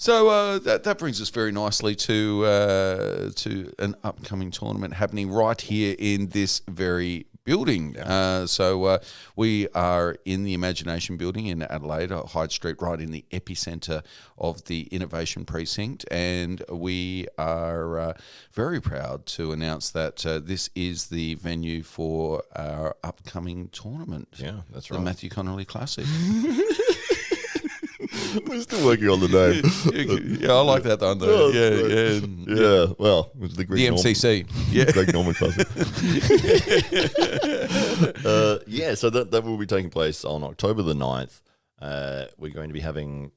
So that brings us very nicely to an upcoming tournament happening right here in this very building. So we are in the Imagination Building in Adelaide, Hyde Street, right in the epicentre of the Innovation Precinct, and we are very proud to announce that this is the venue for our upcoming tournament. Yeah, that's the right. Matthew Connolly Classic. We're still working on the name. Yeah, I like that though. Yeah. Well, it was the Greg The MCC. Yeah. Greg Norman Classic. So that will be taking place on October the 9th. We're going to be having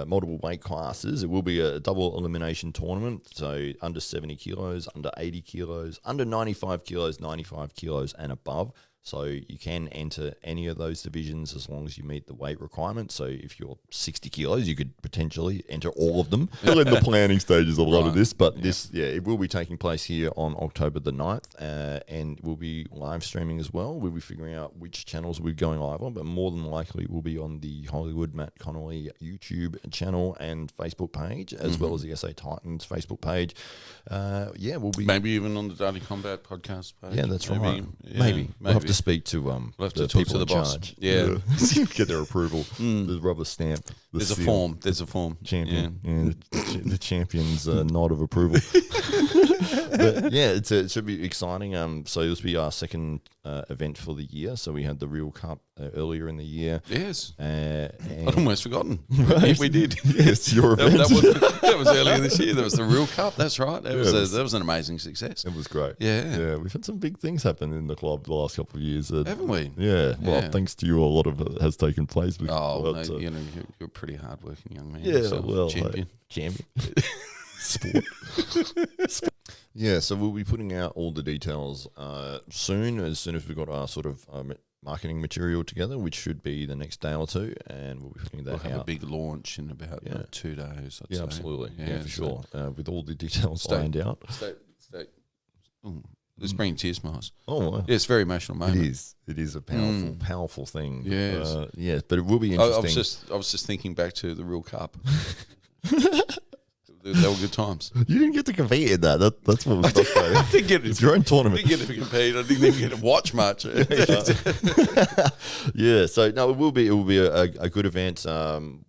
multiple weight classes. It will be a double elimination tournament, so under 70 kilos, under 80 kilos, under 95 kilos, 95 kilos and above. So you can enter any of those divisions as long as you meet the weight requirements. So if you're 60 kilos, you could potentially enter all of them. Still in the planning stages of a lot of this, but it will be taking place here on October the 9th, and we'll be live streaming as well. We'll be figuring out which channels we're going live on, but more than likely we'll be on the Hollywood Matt Connolly YouTube channel and Facebook page, as well as the SA Titans Facebook page. We'll be... Maybe even on the Daily Combat podcast page. Yeah, that's right. Maybe. Maybe. We'll have to speak to we'll have the to talk people to the in boss. charge. Yeah. Get their approval. The rubber stamp. There's a form. Champion. Yeah. The champion's nod of approval. But yeah, it should be exciting. So this will be our second event for the year. So we had the Real Cup earlier in the year. Yes. And I'd almost forgotten. Right. We did. Yes, your event. That was earlier this year. There was the Real Cup. That's right. That was an amazing success. It was great. Yeah. We've had some big things happen in the club the last couple of years. Haven't we? Yeah. Well, thanks to you, a lot of it has taken place. You're a pretty hard-working young man. Yeah, yourself. well, champion. Sport. Yeah, so we'll be putting out all the details soon as we've got our sort of marketing material together, which should be the next day or two, and we'll be putting that out. We'll have a big launch in about 2 days, I'd say. Absolutely. Yeah, for so sure. With all the details lined out. It's bringing tears to my eyes. Oh, wow. Yeah, it's a very emotional moment. It is a powerful, powerful thing. Yes. But it will be interesting. I was just thinking back to the Real Cup. They were good times. You didn't get to compete in that. That's what was frustrating. I didn't get it. It's your own tournament. I didn't get to compete. I didn't even get to watch much. Yeah. So no, it will be a good event.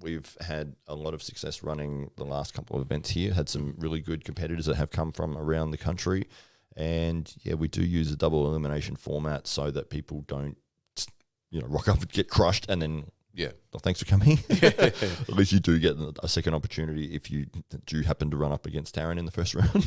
We've had a lot of success running the last couple of events here. Had some really good competitors that have come from around the country, and we do use a double elimination format so that people don't, rock up and get crushed and then. Yeah. Well, thanks for coming. At least you do get a second opportunity if you do happen to run up against Taryn in the first round.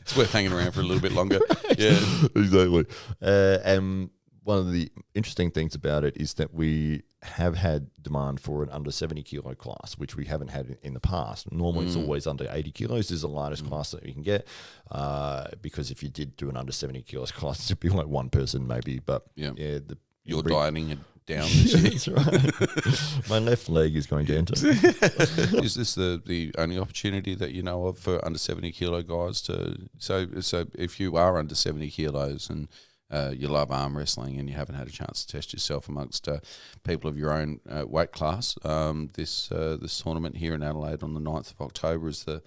It's worth hanging around for a little bit longer. Yeah. Exactly. And one of the interesting things about it is that we have had demand for an under 70 kilo class, which we haven't had in the past. Normally it's always under 80 kilos is the lightest class that you can get, because if you did do an under 70 kilos class, it'd be like one person maybe. But you're dieting it down this year. That's right. My left leg is going to enter. Is this the only opportunity that you know of for under 70 kilo guys to? So if you are under 70 kilos and you love arm wrestling and you haven't had a chance to test yourself amongst people of your own weight class, this tournament here in Adelaide on the 9th of October is the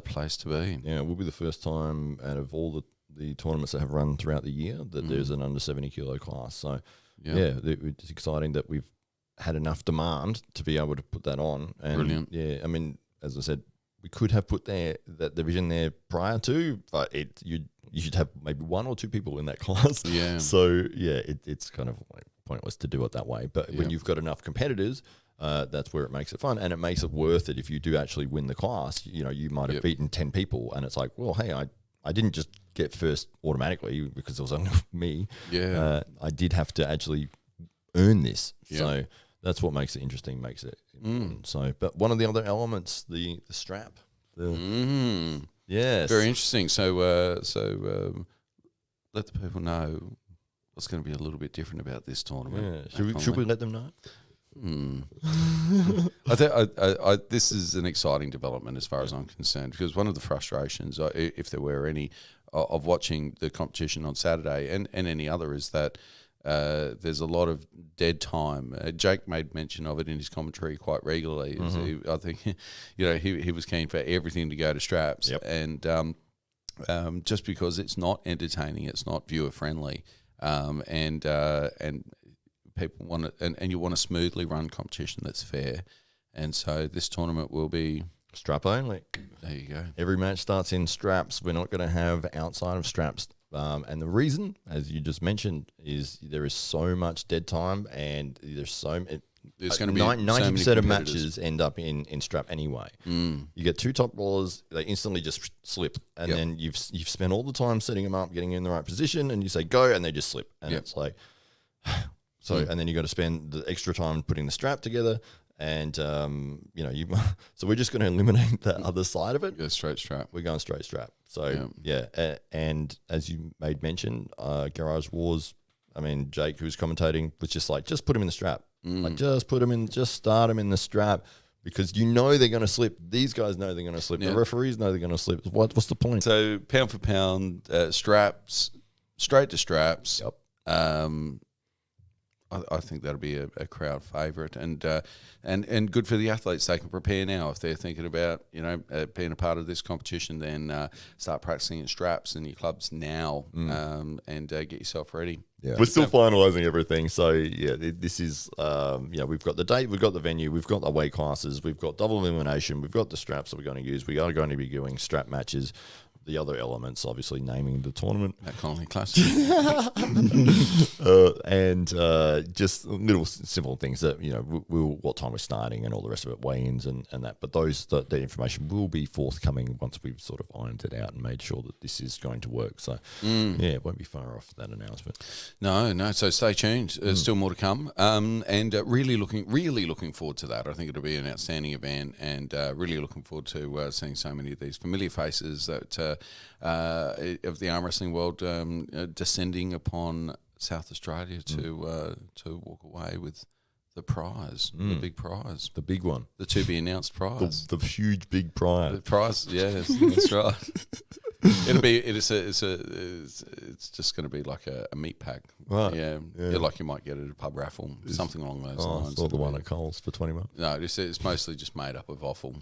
place to be. Yeah, it will be the first time out of all the tournaments that have run throughout the year that there's an under 70 kilo class. So. Yeah, it's exciting that we've had enough demand to be able to put that on. And brilliant. Yeah, I mean, as I said, we could have put that division there prior to, but you should have maybe one or two people in that class. Yeah. So it's kind of like pointless to do it that way. But when you've got enough competitors, that's where it makes it fun, and it makes it worth it if you do actually win the class. You might have beaten 10 people, and it's like, well, hey, I didn't just get first automatically because it was only me. Yeah. I did have to actually earn this. Yeah. So that's what makes it interesting, makes it important. So, but one of the other elements, the strap. Yes. Very interesting. So let the people know what's going to be a little bit different about this tournament. Yeah. Should we let them know? This is an exciting development as far as I'm concerned, because one of the frustrations, if there were any, of watching the competition on Saturday and any other is that there's a lot of dead time. Jake made mention of it in his commentary quite regularly. I think, he was keen for everything to go to straps, and just because it's not entertaining, it's not viewer friendly, and people want it, and you want a smoothly run competition that's fair, and so this tournament will be strap only. There you go. Every match starts in straps. We're not going to have outside of straps. And the reason, as you just mentioned, is there is so much dead time, and there's going to be 90% of matches end up in strap anyway. You get two top rollers, they instantly just slip, and then you've spent all the time setting them up, getting in the right position, and you say go, and they just slip, and it's like so. And then you got to spend the extra time putting the strap together. And so we're just going to eliminate that other side of it. Go straight strap. We're going straight strap. So and as you made mention, Garage Wars. I mean, Jake, who was commentating, was just like, just put him in the strap. Like, just start him in the strap, because they're going to slip. These guys know they're going to slip. The referees know they're going to slip. What's the point? So pound for pound, straps, straight to straps. Yep. I think that'll be a crowd favourite, and good for the athletes. They can prepare now if they're thinking about being a part of this competition. Then start practicing in straps in your clubs now, and get yourself ready. Yeah. We're still finalising everything, so this is we've got the date, we've got the venue, we've got the weight classes, we've got double elimination, we've got the straps that we're going to use. We are going to be doing strap matches. The other elements, obviously, naming the tournament. That Connolly Classic. And just little simple things that, what time we're starting and all the rest of it, weigh-ins and that. But that information will be forthcoming once we've sort of ironed it out and made sure that this is going to work. So, it won't be far off that announcement. No. So stay tuned. There's still more to come. And really looking forward to that. I think it'll be an outstanding event, and really looking forward to seeing so many of these familiar faces that of the arm wrestling world descending upon South Australia to walk away with the prize, the big prize, the big one, the to be announced prize, the huge big prize. The prize, yes, that's right. It's just going to be like a meat pack, right? Yeah, like you might get at a pub raffle, something along those lines. Or the one at Coles for $20. No, it's mostly just made up of offal.